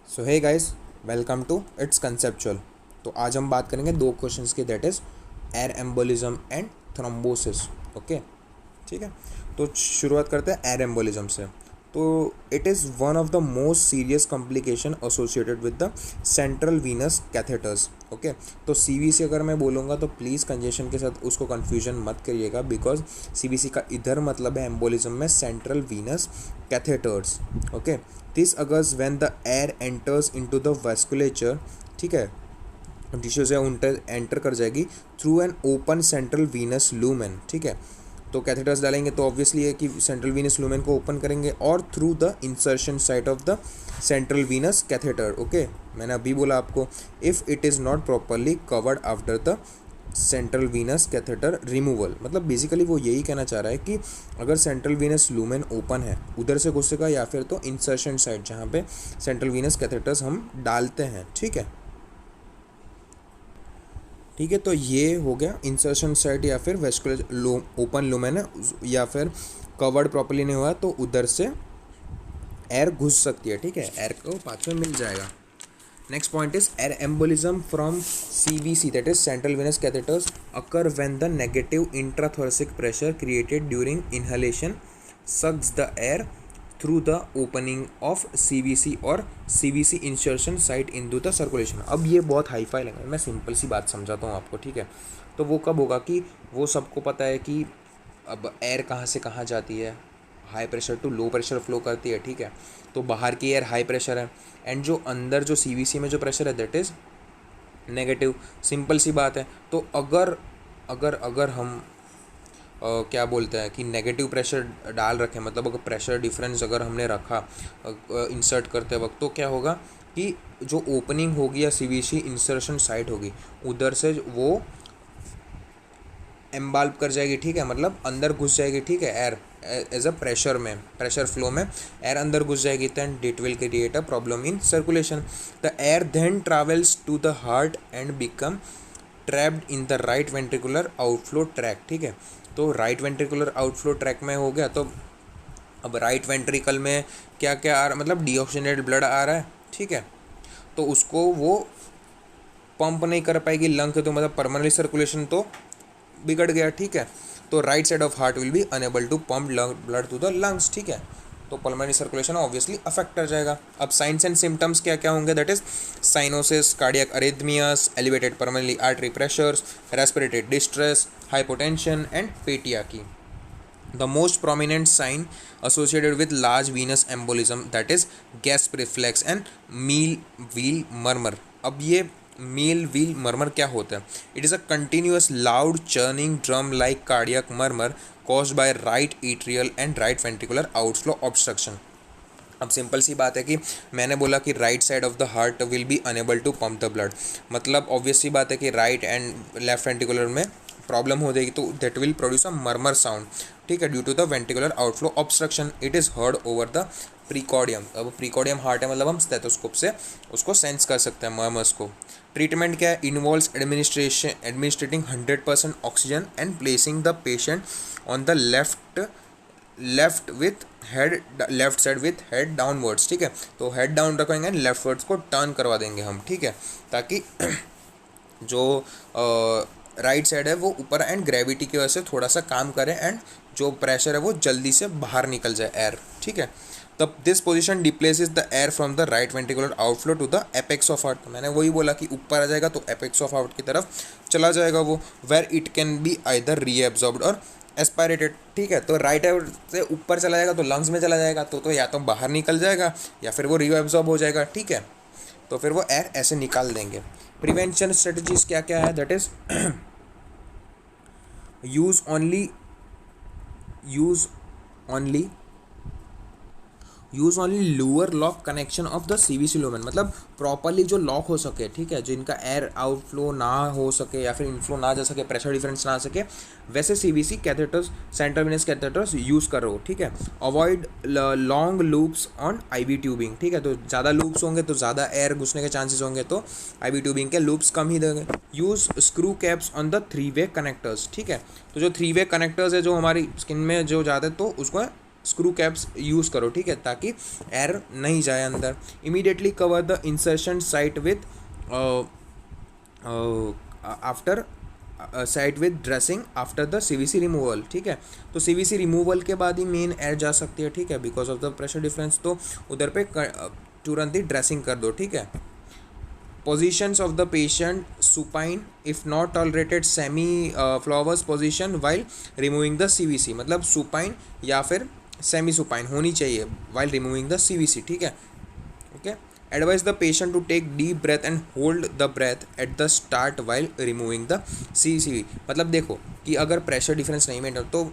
So hey guys, welcome to it's conceptual. तो आज हम बात करेंगे दो क्वेश्चंस की, that is air embolism and thrombosis. Okay, ठीक है। तो शुरुआत करते हैं एयर एम्बोलिज्म से। तो it is one of the most serious complication associated with the central venous catheters. Okay, तो सीवीसी अगर मैं बोलूँगा तो प्लीज़ कंजेशन के साथ उसको कन्फ्यूजन मत करिएगा, बिकॉज सीवीसी का इधर मतलब है एम्बोलिज्म में central venous catheters. Okay, this occurs when the air enters into the vasculature, ठीक है, टिश्यू से एंटर कर जाएगी through an open central venous lumen. ठीक है, तो कैथेटर्स डालेंगे तो ऑब्वियसली है कि सेंट्रल वीनस लूमेन को ओपन करेंगे और through the insertion site of the central venous catheter. Okay, मैंने अभी बोला आपको, if it is not properly covered after the central venous catheter removal, मतलब बेसिकली वो यही कहना चाह रहा है कि अगर सेंट्रल वीनस लूमेन ओपन है उधर से घुसेगा, या फिर तो इंसर्शन साइट जहाँ पे सेंट्रल वीनस कैथेटर्स हम डालते हैं। ठीक है, ठीक है। तो ये हो गया इंसर्शन साइट या फिर वेस्कुलर ओपन लूमेन है, या फिर कवर्ड प्रॉपर्ली नहीं हुआ तो उधर से एयर घुस सकती है। ठीक है, एयर को पाथ में मिल जाएगा। Next point is air embolism from CVC, that is central venous catheters, occur when the negative intrathoracic pressure created during inhalation sucks the air through the opening of CVC और CVC insertion site in the circulation. अब ये बहुत hi fi लगे, मैं simple सी बात समझाता हूँ आपको। ठीक है, तो वो कब होगा कि वो सबको पता है कि अब एयर कहाँ से कहाँ जाती है, high pressure to low pressure flow करती है। ठीक है, तो बाहर की एयर हाई प्रेशर है एंड जो अंदर जो CVC में जो प्रेशर है दैट इज़ नेगेटिव। सिंपल सी बात है। तो अगर अगर अगर हम क्या बोलते हैं कि नेगेटिव प्रेशर डाल रखें, मतलब अगर प्रेशर डिफरेंस अगर हमने रखा इंसर्ट करते वक्त, तो क्या होगा कि जो ओपनिंग होगी या CVC इंसर्शन साइट होगी उधर से वो एम्बाल्व कर जाएगी। ठीक है, मतलब अंदर घुस जाएगी। ठीक है, एयर एज अ प्रेशर में, प्रेशर फ्लो में एयर अंदर घुस जाएगी, then it will create a problem in circulation. The air then travels to the heart and become trapped in the right ventricular outflow track. ठीक है, तो right ventricular outflow track में हो गया, तो अब राइट वेंट्रिकल में क्या क्या आ रहा, मतलब डीऑक्सीजनेटेड ब्लड आ रहा है। ठीक है, तो उसको वो पंप नहीं कर पाएगी लंग के, तो मतलब परमानेंटली सर्कुलेशन तो बिगड़ गया। ठीक है, तो right side of heart will be unable to pump blood to the lungs. ठीक है, तो पल्मोनरी सर्कुलेशन ऑब्वियसली अफेक्ट कर जाएगा। अब साइंस एंड सिम्टम्स क्या क्या होंगे, that is cyanosis, cardiac arrhythmias, elevated pulmonary artery pressures, respiratory distress, hypotension and petechiae. The most prominent sign associated with large venous embolism, that is gasp reflex and meal wheel murmur। अब ये meal wheel murmur क्या होता है? It is a continuous loud churning drum like cardiac murmur caused by right atrial and right ventricular outflow obstruction। अब simple सी बात है कि मैंने बोला कि right side of the heart will be unable to pump the blood, मतलब obvious सी बात है कि राइट एंड लेफ्ट वेंट्रिकुलर में प्रॉब्लम हो जाएगी, तो that will produce a murmur sound. ठीक है, due to the ventricular outflow obstruction. It is heard over the precordium. अब प्रीकॉर्डियम हार्ट है, मतलब हम स्टेथोस्कोप से उसको सेंस कर सकते हैं मर्मर्स को। ट्रीटमेंट क्या है? Involves administrating 100% oxygen and placing the patient on the left with head, left side with head downwards. ठीक है, तो हेड डाउन रखेंगे एंड लेफ्ट वर्ड्स को टर्न करवा देंगे हम। ठीक है, ताकि जो राइट साइड है वो ऊपर एंड ग्रेविटी की वजह से थोड़ा सा काम करे एंड जो प्रेशर है वो जल्दी से बाहर निकल जाए एयर। ठीक है, तब this position displaces the air from the right ventricular outflow to the apex of heart. तो मैंने वही बोला कि ऊपर आ जाएगा तो एपेक्स ऑफ हार्ट की तरफ चला जाएगा वो, where it can be either reabsorbed और एस्पायरेटेड। ठीक है, तो राइट से ऊपर चला जाएगा तो लंग्स में चला जाएगा, तो या तो बाहर निकल जाएगा या फिर वो रीएब्जॉर्ब हो जाएगा। ठीक है, तो फिर वो एयर ऐसे निकाल देंगे। प्रिवेंशन स्ट्रेटजीज क्या क्या है, that is use only lower lock connection of the CVC lumen, मतलब प्रॉपरली जो लॉक हो सके। ठीक है, जिनका एयर आउटफ्लो ना हो सके या फिर इनफ्लो ना जा सके, प्रेशर डिफरेंस ना आ सके, वैसे CVC catheters, central venous catheters use करो। ठीक है, avoid long loops on IV tubing. ठीक है, तो ज़्यादा लूप्स होंगे तो ज़्यादा एयर घुसने के चांसेस होंगे, तो IV ट्यूबिंग के लूप्स कम ही देंगे। Use screw caps on the 3-वे कनेक्टर्स। ठीक है, तो जो 3-वे कनेक्टर्स है जो हमारी स्किन में जो जाते हैं तो उसको स्क्रू कैप्स यूज़ करो, ठीक है, ताकि एयर नहीं जाए अंदर। Immediately cover the insertion site with after side with dressing after the CVC removal, ठीक है। तो सीवीसी रिमूवल के बाद ही मेन एयर जा सकती है, ठीक है, because of the pressure difference. तो उधर पे तुरंत ही ड्रेसिंग कर दो, ठीक है। Positions of the patient supine if not tolerated semi flowers position while removing the CVC, मतलब सुपाइन या फिर सेमी सुपाइन होनी चाहिए वाइल रिमूविंग द सीवीसी, ठीक है। Okay, advise the patient to take deep breath and hold the breath at the start while removing the CCV। मतलब देखो कि अगर प्रेशर डिफरेंस नहीं मेंटेन, तो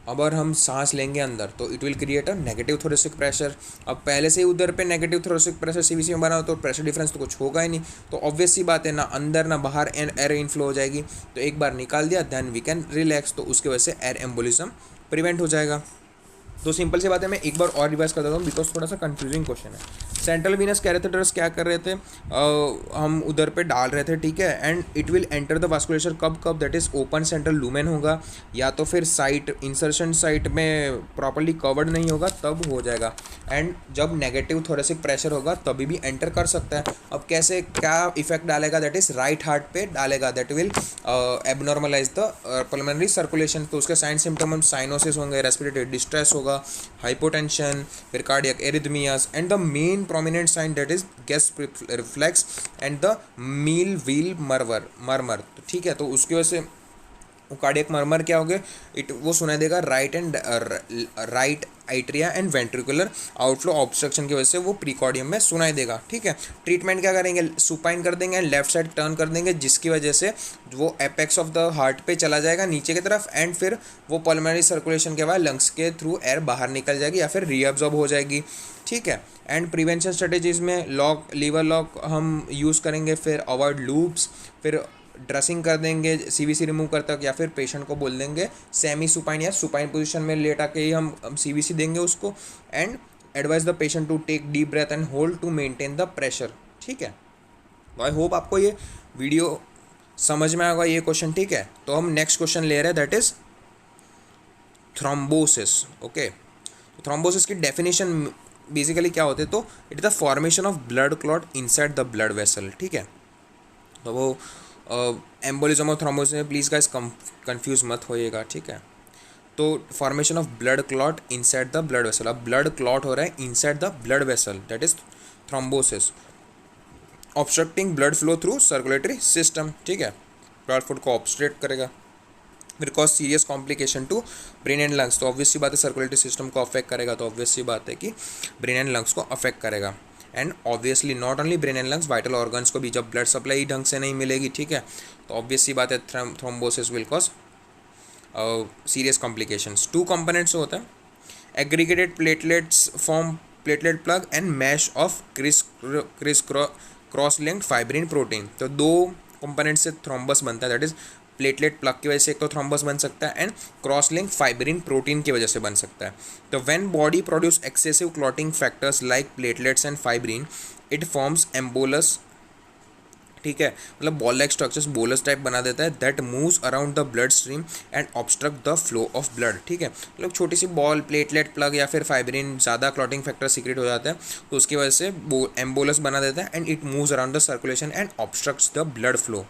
अगर हम सांस लेंगे अंदर तो it will create a negative thoracic pressure. अब पहले से ही उधर पे नेगेटिव थोरेसिक प्रेशर सीवीसी में बना हो तो प्रेशर डिफरेंस तो कुछ होगा ही नहीं, तो ऑब्वियस सी बात है, ना अंदर ना बाहर एयर इनफ्लो हो जाएगी। तो एक बार निकाल दिया, देन वी कैन रिलैक्स, तो उसकी वजह से एयर एम्बोलिज्म प्रिवेंट हो जाएगा। तो सिंपल सी बात है, मैं एक बार और रिवाइज कर देता हूँ बिकॉज थोड़ा सा कंफ्यूजिंग क्वेश्चन है। सेंट्रल वीनस कैरेथेटर्स क्या कर रहे थे, हम उधर पे डाल रहे थे, ठीक है, and it will enter the vasculature कब कब, that is open central lumen होगा, या तो फिर साइट इंसर्शन साइट में प्रॉपरली कवर्ड नहीं होगा तब हो जाएगा, एंड जब नेगेटिव थोरेसिक प्रेशर होगा तभी भी एंटर कर सकता है। अब कैसे क्या इफेक्ट डालेगा, दैट इज राइट हार्ट पे डालेगा, that will abnormalize the pulmonary circulation. तो उसके साइन सिम्टम साइनोसिस होंगे, रेस्पिरेटरी डिस्ट्रेस होगा, हाइपोटेंशन, फिर cardiac arrhythmias, and the main prominent sign that is gest reflex and the meal wheel murmur, तो ठीक है। तो उसकी वजह से वो कार्डियक मर्मर क्या हो गया, वो सुनाई देगा right atria and ventricular outflow obstruction की वजह से वो प्रीकॉर्डियम में सुनाई देगा, ठीक है। ट्रीटमेंट क्या करेंगे, सुपाइन कर देंगे एंड लेफ्ट साइड टर्न कर देंगे, जिसकी वजह से वो एपेक्स ऑफ द हार्ट पे चला जाएगा नीचे की तरफ, एंड फिर वो पल्मोनरी सर्कुलेशन के बाद लंग्स के थ्रू एयर बाहर निकल जाएगी या फिर रीअब्जॉर्ब हो जाएगी, ठीक है। एंड प्रिवेंशन स्ट्रेटेजीज में लॉक, लीवर लॉक हम यूज़ करेंगे, फिर अवॉइड लूप्स, फिर ड्रेसिंग कर देंगे सीवीसी रिमूव कर तक, या फिर पेशेंट को बोल देंगे सेमी सुपाइन या सुपाइन पोजीशन में लेटा के ही हम सीवीसी देंगे उसको, and advise the patient to take deep breath and hold to maintain the pressure, ठीक है। आई होप आपको ये वीडियो समझ में आएगा ये क्वेश्चन, ठीक है। तो हम नेक्स्ट क्वेश्चन ले रहे हैं, that is thrombosis. Okay, thrombosis की डेफिनेशन बेसिकली क्या होते हैं, तो it is the formation of blood clot inside the blood vessel, ठीक है। तो वो एम्बोलिज्म और थ्रोम्बोसिस में प्लीज़ गाइस कंफ्यूज मत होइएगा, ठीक है। तो formation of blood clot inside the blood vessel, अब ब्लड क्लॉट हो रहा है inside the blood vessel, that is thrombosis. Obstructing blood flow through circulatory system, ठीक है, ब्लड फ्लो को ऑब्स्ट्रक्ट करेगा, फिर cause serious complication to brain and lungs. तो ऑब्वियस सी बात है सर्कुलेटरी सिस्टम को अफेक्ट करेगा, तो ऑब्वियस सी बात है कि ब्रेन एंड लंग्स को अफेक्ट करेगा। And obviously not only brain and lungs, vital organs को भी जब ब्लड सप्लाई ढंग से नहीं मिलेगी, ठीक है, तो ऑब्वियस सी बात है thrombosis will cause serious complications. Two components होता है, aggregated platelets form platelet plug and mash of criss cross linked fibrin protein. तो दो कंपोनेंट से थ्रोम्बस बनता है, दैट इज प्लेटलेट प्लग की वजह से एक तो थ्रोम्बस बन सकता है, and cross link fibrin protein की वजह से बन सकता है। तो when body produce excessive clotting factors like platelets and fibrin, it forms embolus, ठीक है, मतलब ball like structures bolus type बना देता है, that moves around the blood stream and obstruct the flow of blood, ठीक है। मतलब छोटी सी बॉल, प्लेटलेट प्लग या फिर फाइब्रिन ज़्यादा क्लॉटिंग फैक्टर सीक्रेट हो जाता है, तो उसकी वजह से एम्बोलस बना देता है, and it moves around the circulation and obstructs the blood flow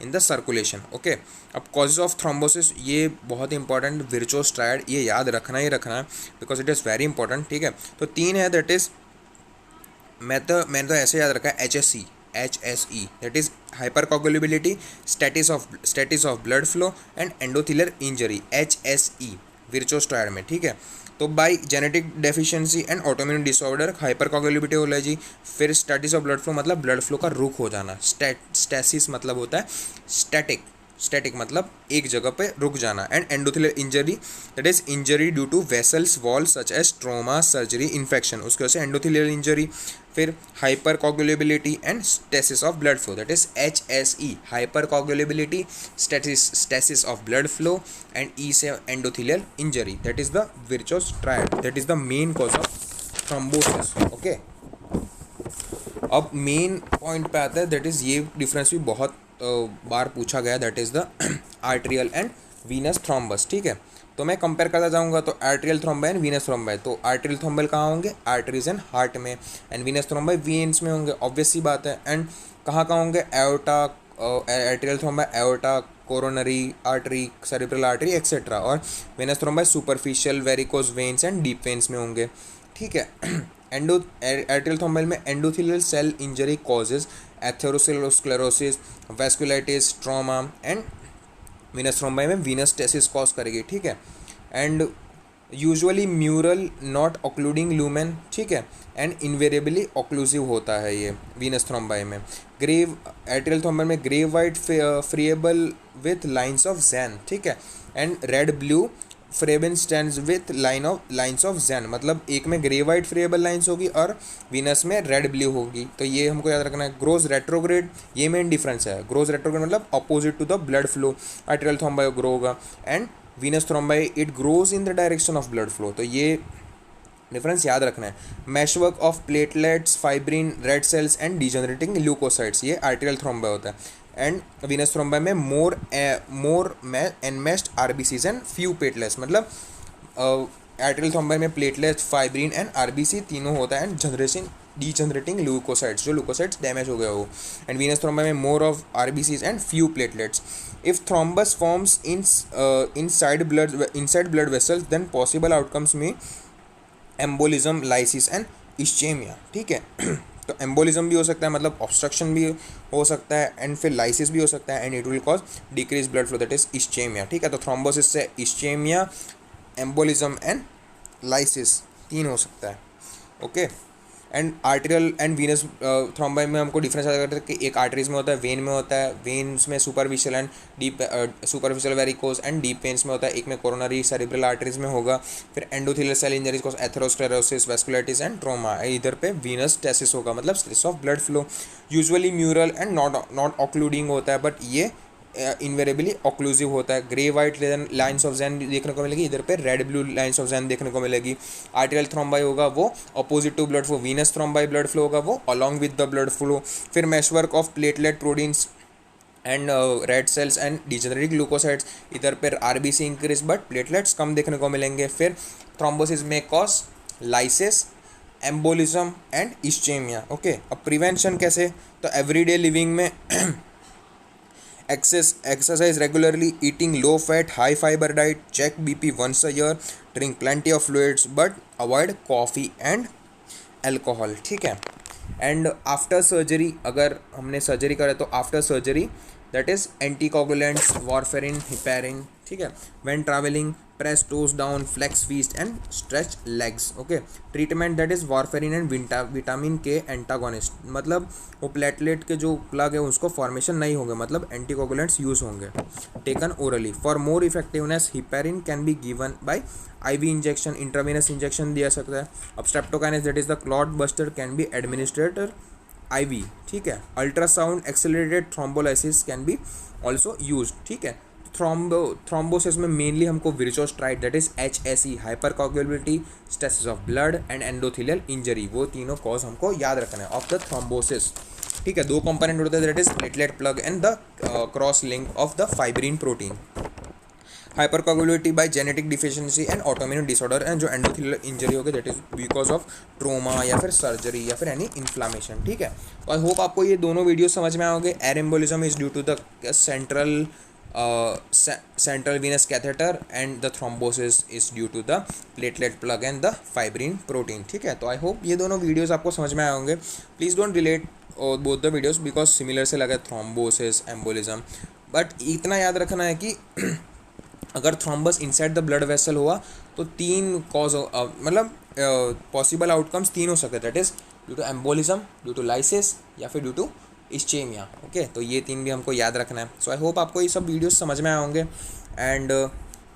in the circulation. Okay, अब कॉजेज ऑफ थ्रोम्बोसिस, ये बहुत इंपॉर्टेंट, विर्चोस ट्रायड, ये याद रखना ही रखना है because it is very important, ठीक है। तो तीन है, दैट इज मैंने तो ऐसे याद रखा है HSE, that is hypercoagulability, stasis of blood flow and endothelial injury, HSE Virchow's triad में, ठीक है। तो by genetic deficiency and autoimmune disorder, hypercoagulability हो जाएगी, फिर स्टैटिस ऑफ ब्लड फ्लो मतलब ब्लड फ्लो का रुक हो जाना, स्टैसिस मतलब होता है स्टैटिक मतलब एक जगह पे रुक जाना, and endothelial injury, that is injury due to vessels wall such as trauma, surgery, infection, उसकी वजह से एंडोथेलियल इंजरी। फिर hypercoagulability and stasis of blood flow, that is HSE, hypercoagulability, stasis of blood flow, and E से endothelial injury, that is the Virchow's triad, that is the main cause of thrombosis. Okay, अब main point पे आता है, that is ये difference भी बहुत बार पूछा गया, that is the arterial end Venus thrombus, ठीक है। तो तो मैं कंपेयर करता जाऊंगा तो arterial thrombi and venous thrombi, तो आर्टेरियल थ्रोम्बाई कहाँ होंगे, आर्टरीज एंड हार्ट में, एंड वीनस थ्रोम्बाई वेन्स में होंगे, ऑब्वियस सी बात है। एंड कहाँ कहाँ होंगे, aorta, arterial thrombi aorta, coronary artery, cerebral artery etcetera, और venous thrombi superficial varicose veins and deep veins में होंगे, ठीक है। आर्टेरियल थ्रोम्बाई में endothelial cell injury causes atherosclerosis, vasculitis, trauma, and venous thrombi में वीनस टेसिस कॉज करेगी, ठीक है। And usually mural not occluding lumen, ठीक है, एंड इन्वेरेबली ऑक्लूसिव होता है ये वीनस थ्रोम्बाई में। ग्रेव आर्टेरियल थ्रोम्बाई में grey white फ्रिएबल with lines of Zahn, ठीक है, and red blue friable stands with lines of Zahn, मतलब एक में ग्रे वाइट फ्रिएबल लाइन्स होगी और वीनस में रेड ब्लू होगी, तो ये हमको याद रखना है। ग्रोज रेट्रोग्रेड, ये मेन डिफरेंस है, ग्रोज रेट्रोग्रेड मतलब opposite to the blood flow, arterial thrombi grow होगा, and venous thrombi it grows in the direction of blood flow, तो ये डिफरेंस याद रखना है। Meshwork of platelets, fibrin, red cells and degenerating leukocytes, ये arterial thrombi होता है। And venous thrombi में more enmeshed RBCs and few platelets, मतलब आर्टेरियल थ्रोम्बाई में प्लेटलेट्स, फाइब्रिन एंड आरबीसी तीनों होता है, एंड डिजनरेटिंग ल्यूकोसाइट्स, जो ल्यूकोसाइट्स डैमेज हो गया हो। एंड वीनस थ्रोम्बाई में more of RBCs and few platelets. If thrombus forms inside blood vessels, then possible outcomes में एम्बोलिज्म, लाइसिस एंड इश्चेमिया, ठीक है। तो एम्बोलिज्म भी हो सकता है, मतलब ऑब्स्ट्रक्शन भी हो सकता है, एंड फिर लाइसिस भी हो सकता है, and it will cause decrease blood flow, that is ischemia, ठीक है। तो थ्रोम्बोसिस से इश्चेमिया, एम्बोलिज्म एंड लाइसिस तीन हो सकता है, okay. And arterial end venous thrombi में हमको डिफरेंस आता करते हैं कि एक आर्टरीज में होता है, वेन में होता है, वेन्स में superficial and deep superficial varicose and deep veins में होता है, एक में कोरोनरी सेरिब्रल आर्टरीज में होगा। फिर एंडोथेलियल सेल इंजरीज को एथेरोस्क्लेरोसिस, वैस्कुलाइटिस एंड ट्रॉमा, इधर पे वीनस टेसिस होगा, मतलब stress of blood flow. Usually mural and not occluding होता है, बट ये इन्वेरेबली ऑक्लूसिव होता है। Grey white lines of Zahn देखने को मिलेगी, इधर पे red blue lines of Zahn देखने को मिलेगी। आर्टेरियल थ्रोम्बाई होगा वो opposite to blood flow, venous thrombi blood flow होगा वो along with the blood flow. फिर meshwork of platelet proteins and red cells and degenerating glucosides, इधर पर आरबीसी इंक्रीज बट प्लेटलेट्स कम देखने को मिलेंगे। फिर थ्रोम्बोसिस में cause lysis, embolism and ischemia, okay. अब प्रिवेंशन कैसे, तो एवरीडे लिविंग में exercise regularly, eating low fat high fiber diet, check BP once a year, drink plenty of fluids but avoid coffee and alcohol, ठीक है। And after surgery, अगर हमने surgery करे तो after surgery that is anticoagulants, warfarin, heparin, ठीक है। When travelling press toes down, flex feet and stretch legs, okay. Treatment that is warfarin and vitamin K antagonist, मतलब वो प्लेटलेट के जो प्लग है उसको फॉर्मेशन नहीं होंगे, मतलब एंटीकोगुलेंट्स यूज होंगे, taken orally. For more effectiveness heparin can be given by IV injection, intravenous injection दिया सकता है। अब streptokinase that is the clot buster can be administered IV, ठीक है। Ultrasound accelerated thrombolysis can be also use, ठीक है। Thrombosis में mainly हमको Virchow's triad that is HSE, hypercoagulability, stasis of blood and endothelial injury, वो तीनों cause हमको याद रखना है ऑफ द थ्रोम्बोसिस, ठीक है। दो कंपोनेंट होते हैं that is platelet plug and the cross link of the fibrin protein. Hypercoagulability by genetic deficiency and autoimmune disorder, and जो एंडोथेलियल इंजरी होगी that is because of trauma या फिर surgery या फिर एनी इन्फ्लामेशन, ठीक है। तो I hope आपको ये दोनों वीडियो समझ में आओगे। Air embolism is due to the central venous catheter and the thrombosis is due to the platelet plug and the fibrin protein, ठीक है। तो आई होप ये दोनों वीडियोस आपको समझ में आए होंगे। Please don't relate both the videos because similar से लगा थ्रोम्बोसिस, एम्बोलिज्म, बट इतना याद रखना है कि अगर thrombus inside the blood vessel हुआ तो तीन कॉज मतलब पॉसिबल आउटकम्स तीन हो सकते हैं, that is due to embolism, due to lysis या फिर ड्यू टू इश्चेमिया, ओके। तो ये तीन भी हमको याद रखना है। सो आई होप आपको ये सब वीडियोस समझ में आए होंगे। And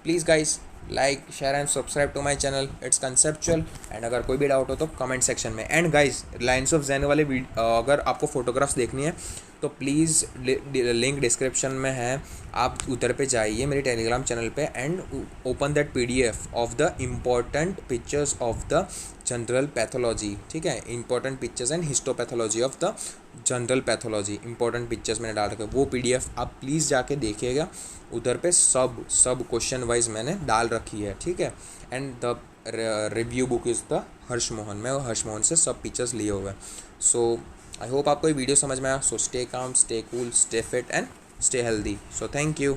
please guys like, share and subscribe to my channel, it's conceptual. And अगर कोई भी डाउट हो तो कमेंट सेक्शन में। And guys lines of Zahn वाले अगर आपको फोटोग्राफ्स देखनी है तो प्लीज़ लिंक डिस्क्रिप्शन में है, आप उधर पे जाइए मेरे टेलीग्राम चैनल पे and open that PDF of the important pictures of the general pathology, ठीक है, important pictures and histopathology of the general pathology, important pictures मैंने डाल रखे, वो PDF आप प्लीज़ जाके देखिएगा, उधर पे सब क्वेश्चन वाइज मैंने डाल रखी है, ठीक है। And the review book is the Harsh Mohan, मैं हर्ष मोहन से सब पिक्चर्स लिए हुए हैं। सो आई होप आपको ये वीडियो समझ में आया। So stay calm, stay cool, stay fit and stay healthy. So thank you.